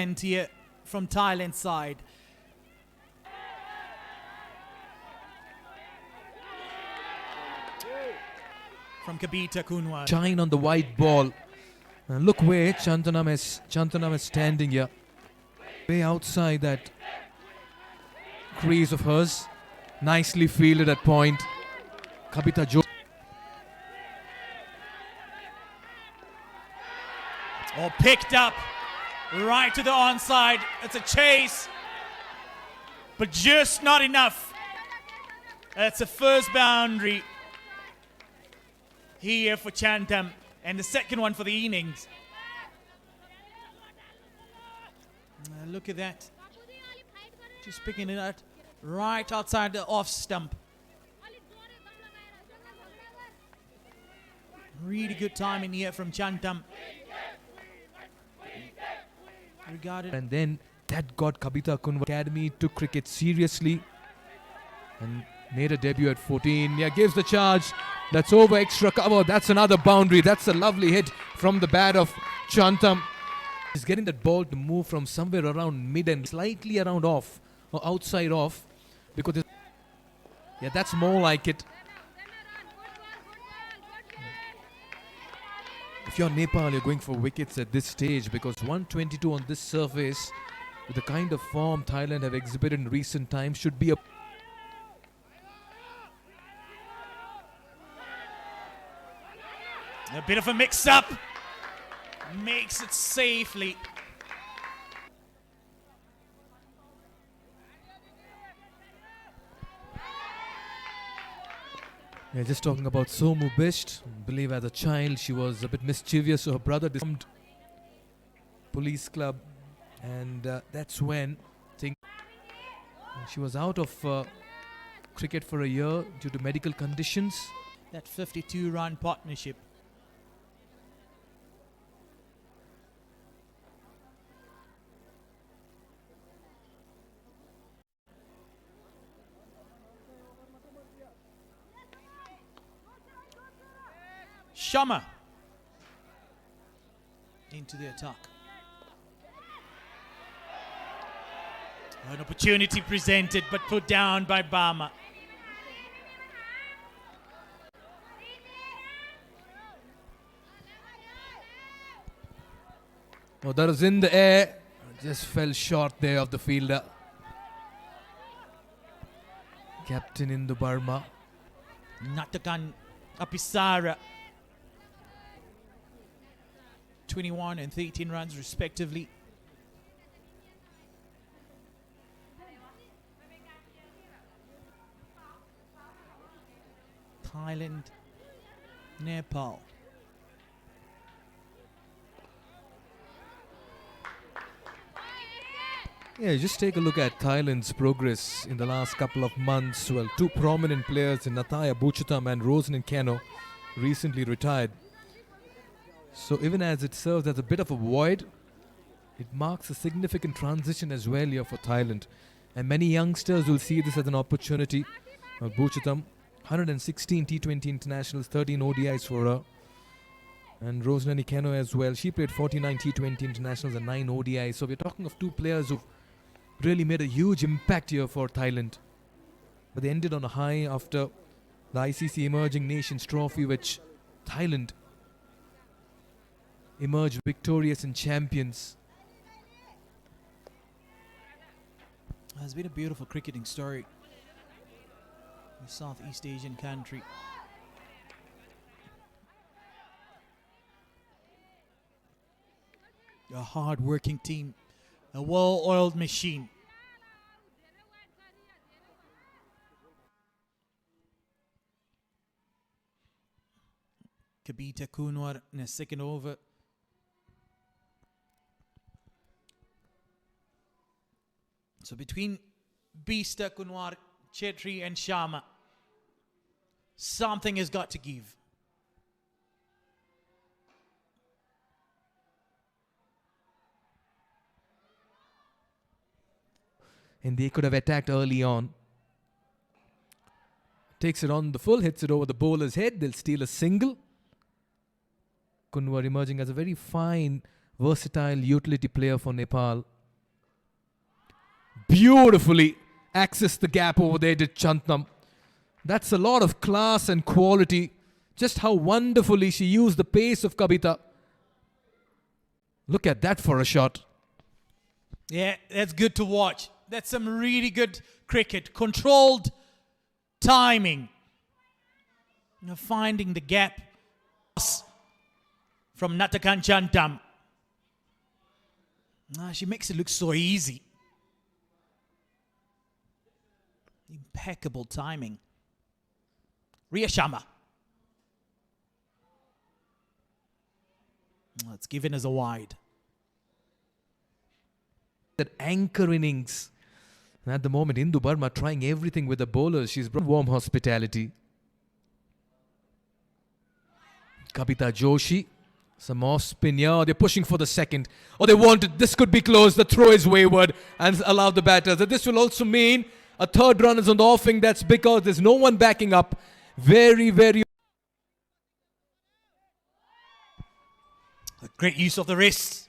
And here from Thailand side. From Kabita Kunwar. Shine on the white ball. And look where Chantanam is standing here. Way outside that crease of hers. Nicely fielded at point. Kabita Jo. Oh, picked up right to the onside. It's a chase, but just not enough. That's the first boundary here for Chantam, and the second one for the innings. Look at that. Just picking it out right outside the off stump. Really good timing here from Chantam. Regarded. And then that got Kabita Kunwar Academy, took cricket seriously and made a debut at 14. Yeah, gives the charge. That's over extra cover. That's another boundary. That's a lovely hit from the bat of Chantam. He's getting that ball to move from somewhere around mid and slightly around off or outside off, because yeah, that's more like it. If you're Nepal, you're going for wickets at this stage, because 122 on this surface, with the kind of form Thailand have exhibited in recent times, should be a bit of a mix-up. Makes it safely. Yeah, just talking about Somu Bisht. I believe as a child she was a bit mischievous, so her brother disarmed police club, and that's when she was out of cricket for a year due to medical conditions. That 52-run partnership. Sharma into the attack. An opportunity presented but put down by Bama. Oh, that was in the air. Just fell short there of the fielder. Captain Indu Burma. Natakan Apisara. 21 and 13 runs respectively. Thailand, Nepal. Yeah, just take a look at Thailand's progress in the last couple of months. Well, two prominent players in Nataya Buchutam and Rosen Kano recently retired. So even as it serves as a bit of a void, it marks a significant transition as well here for Thailand. And many youngsters will see this as an opportunity. Buchutam, 116 T20 internationals, 13 ODIs for her. And Rosen Kano as well. She played 49 T20 internationals and 9 ODIs. So we're talking of two players who've really made a huge impact here for Thailand. But they ended on a high after the ICC Emerging Nations Trophy, which Thailand emerged victorious and champions. It's been a beautiful cricketing story. A Southeast Asian country. A hard-working team. A well-oiled machine. Kabita Kunwar in a second over. So between Bista, Kunwar, Chetri and Sharma, something has got to give. And they could have attacked early on. Takes it on the full, hits it over the bowler's head. They'll steal a single. Kunwar emerging as a very fine, versatile utility player for Nepal. Beautifully accessed the gap over there, did Chantnam. That's a lot of class and quality. Just how wonderfully she used the pace of Kabita. Look at that for a shot. Yeah, that's good to watch. That's some really good cricket. Controlled timing. Finding the gap from Natakan Chantam. She makes it look so easy. Impeccable timing. Ria Sharma. It's given as a wide. That anchor innings. And at the moment, Indu Burma trying everything with the bowlers. She's brought warm hospitality. Kabita Joshi. Some off spin here. They're pushing for the second. Or they want it. This could be close. The throw is wayward and allow the batters. This will also mean a third run is on the offing. That's because there's no one backing up. Very, very. A great use of the wrists.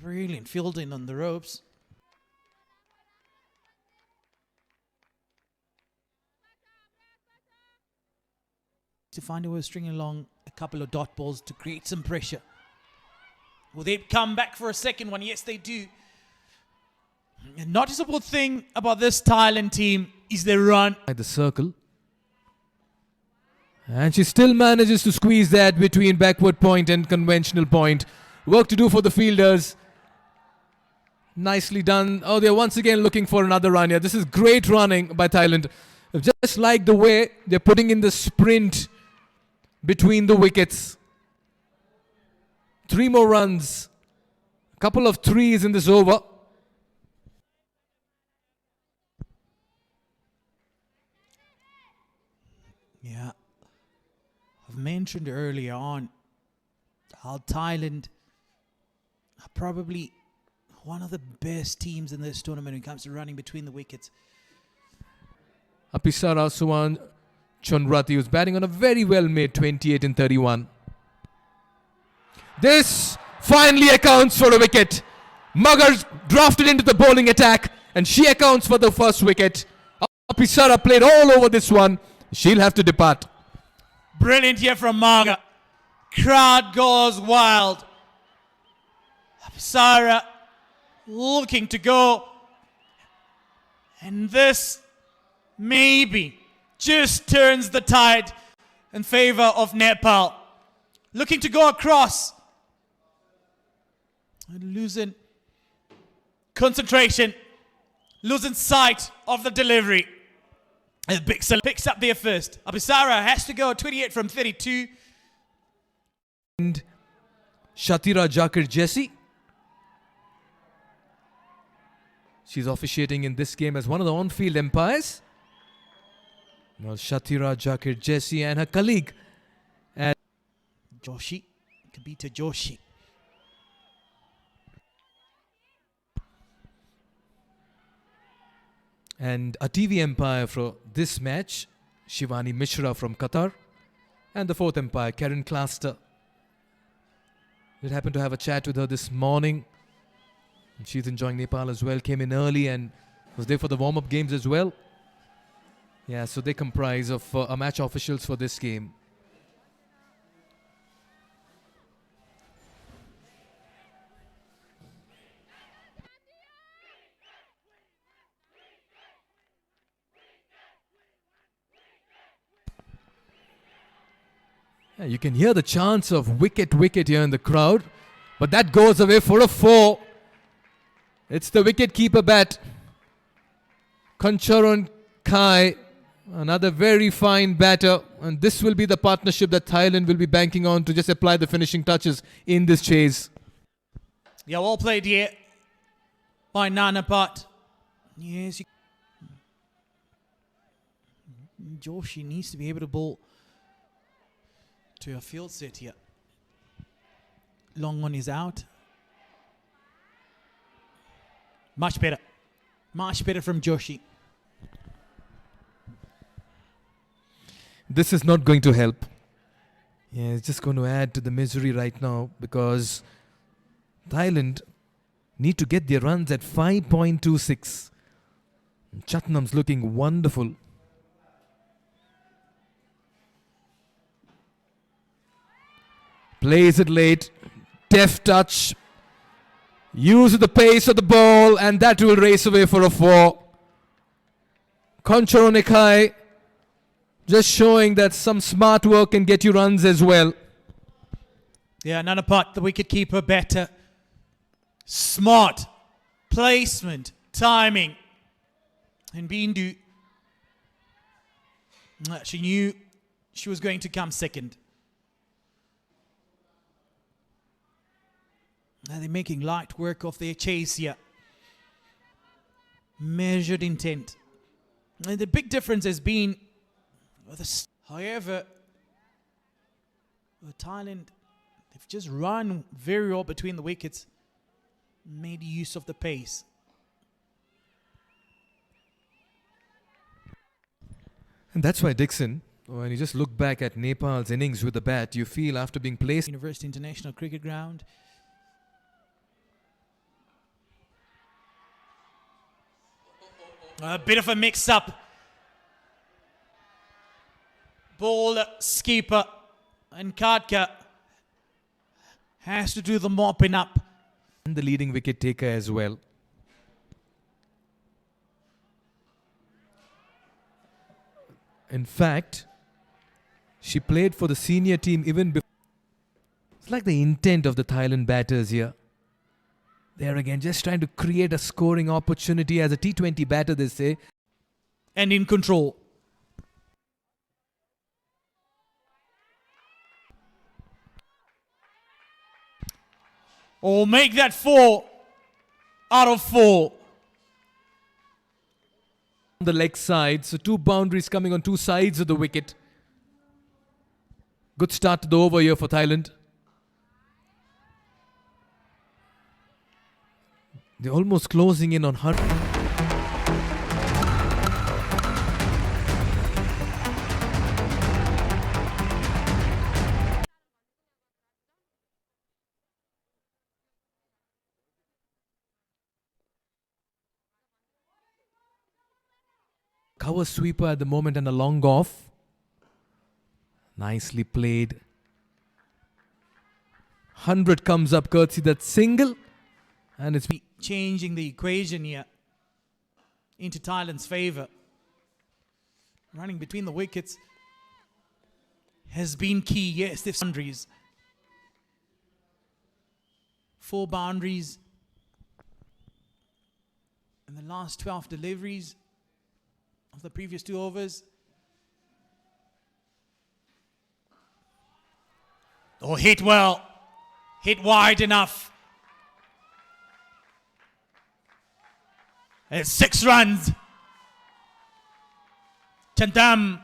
Brilliant fielding on the ropes. To find a way of stringing along a couple of dot balls to create some pressure. Will they come back for a second one? Yes, they do. A noticeable thing about this Thailand team is their run. The circle. And she still manages to squeeze that between backward point and conventional point. Work to do for the fielders. Nicely done. Oh, they're once again looking for another run here. This is great running by Thailand. Just like the way they're putting in the sprint between the wickets. 3 more runs. A couple of threes in this over. Yeah. I've mentioned earlier on how Thailand are probably one of the best teams in this tournament when it comes to running between the wickets. Apisara Suwan Chonrati was batting on a very well made 28 and 31. This finally accounts for a wicket. Muggers drafted into the bowling attack and she accounts for the first wicket. Apisara played all over this one. She'll have to depart. Brilliant here from Marga. Crowd goes wild. Apisara looking to go. And this maybe just turns the tide in favor of Nepal. Looking to go across. And losing concentration. Losing sight of the delivery. And Bixel picks up there first. Apisara has to go 28 from 32. And Shatira Jakir Jesse. She's officiating in this game as one of the on-field umpires. Well, Shatira Jakir Jesse and her colleague. And Joshi. Kabita Joshi. And a TV umpire for this match, Shivani Mishra from Qatar. And the fourth umpire, Karen Cluster. We happened to have a chat with her this morning. And she's enjoying Nepal as well. Came in early and was there for the warm-up games as well. Yeah, so they comprise of match officials for this game. Yeah, you can hear the chants of wicket, wicket here in the crowd. But that goes away for a 4. It's the wicket-keeper bat. Kancharan Kai, another very fine batter. And this will be the partnership that Thailand will be banking on to just apply the finishing touches in this chase. Yeah, well played here by Nanapat. Yes. Joshi needs to be able to bowl to a field set here. Long one is out. Much better. Much better from Joshi. This is not going to help. Yeah, it's just going to add to the misery right now because Thailand need to get their runs at 5.26. Chatnam's looking wonderful. Plays it late. Deft touch. Uses the pace of the ball and that will race away for a 4. Konchoronikai just showing that some smart work can get you runs as well. Yeah, Nanaput, the wicketkeeper, better. Smart placement, timing. And Bindu, she knew she was going to come second. Now they're making light work of their chase here. Measured intent. And the big difference has been, however, Thailand, they've just run very well between the wickets, made use of the pace. And that's why, Dixon, when you just look back at Nepal's innings with the bat, you feel after being placed University International Cricket Ground. A bit of a mix-up. Ball skipper and Kadka has to do the mopping up. and the leading wicket taker as well. In fact, she played for the senior team even before. It's like the intent of the Thailand batters here. There again, just trying to create a scoring opportunity as a T20 batter, they say. And in control. Or make that 4 out of 4. On the leg side, so 2 boundaries coming on 2 sides of the wicket. Good start to the over here for Thailand. They're almost closing in on her. Cover sweeper at the moment and a long off. Nicely played. 100 comes up courtesy that single. And it's Changing the equation here into Thailand's favor. Running between the wickets has been key. Yes, they've boundaries. 4 boundaries in the last 12 deliveries of the previous 2 overs. Oh, hit well. Hit wide enough. It's 6 runs. Chantam.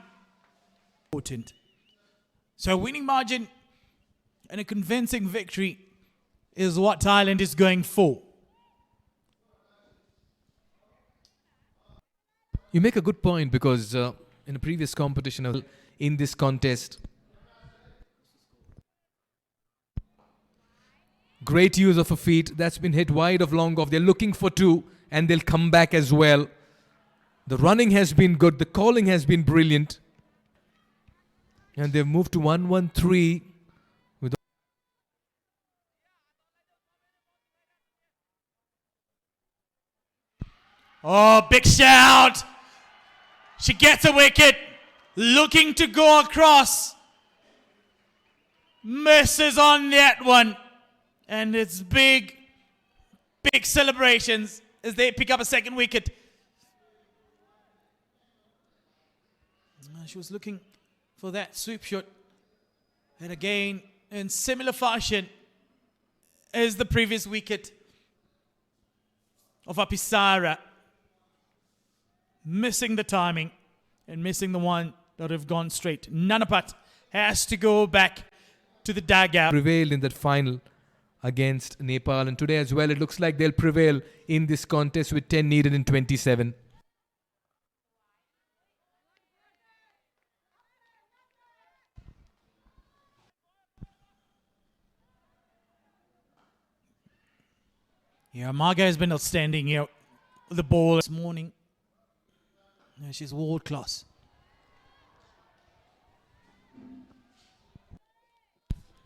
Important. So a winning margin and a convincing victory is what Thailand is going for. You make a good point because in a previous competition in this contest, great use of a feet that's been hit wide of long off. They're looking for 2 and they'll come back as well. The running has been good. The calling has been brilliant. And they've moved to 1-1-3 with. Oh, big shout. She gets a wicket. Looking to go across. Misses on that one. And it's big celebrations as they pick up a second wicket. She was looking for that sweep shot. And again, in similar fashion as the previous wicket of Apisara. Missing the timing and missing the one that have gone straight. Nanapat has to go back to the dugout. Prevailed in that final against Nepal, and today as well it looks like they'll prevail in this contest with 10 needed in 27. Yeah, Marga has been outstanding here with the ball this morning. Yeah, she's world class.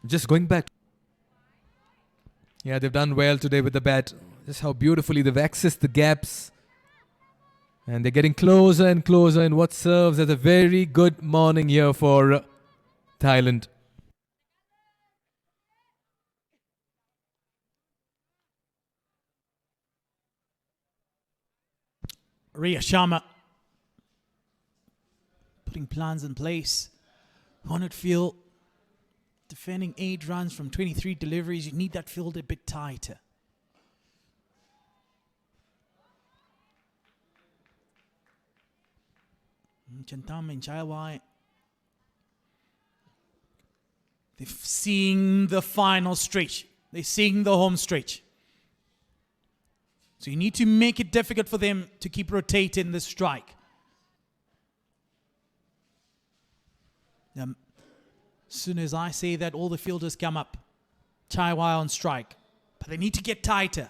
Just going back. Yeah, they've done well today with the bat. Just how beautifully they've accessed the gaps. And they're getting closer and closer in what serves as a very good morning here for Thailand. Ria Sharma putting plans in place. On it field, defending 8 runs from 23 deliveries. You need that field a bit tighter. Chantam and Chaiwai, they're seeing the final stretch. They're seeing the home stretch. So you need to make it difficult for them to keep rotating the strike. As soon as I say that, all the fielders come up. Chaiwai on strike. But they need to get tighter.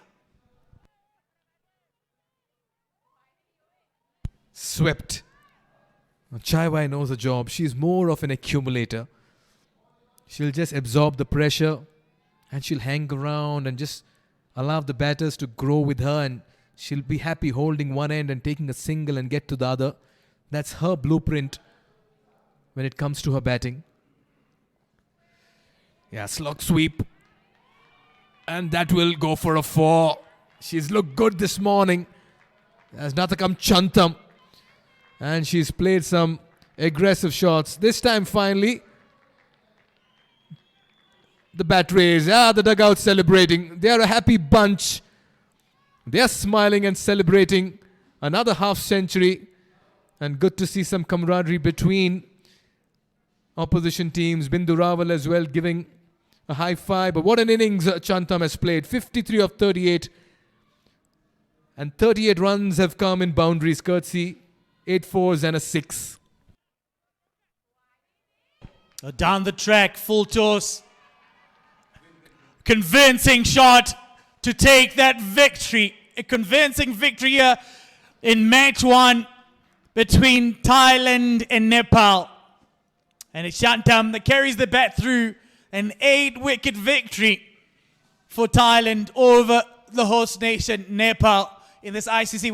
Swept. Chaiwai knows the job. She's more of an accumulator. She'll just absorb the pressure and she'll hang around and just allow the batters to grow with her, and she'll be happy holding one end and taking a single and get to the other. That's her blueprint when it comes to her batting. Yeah, slog sweep. And that will go for a 4. She's looked good this morning. There's Natakam Chantam. And she's played some aggressive shots. This time finally, the bat raise. The dugout celebrating. They are a happy bunch. They are smiling and celebrating another half century. And good to see some camaraderie between opposition teams. Bindu Rawal as well giving a high five. But what an innings Chantam has played. 53 of 38. And 38 runs have come in boundaries, courtesy 8 fours and a 6. Down the track, full toss. Convincing shot to take that victory. A convincing victory here in match 1 between Thailand and Nepal. And it's Shantam that carries the bat through an 8-wicket victory for Thailand over the host nation, Nepal, in this ICC.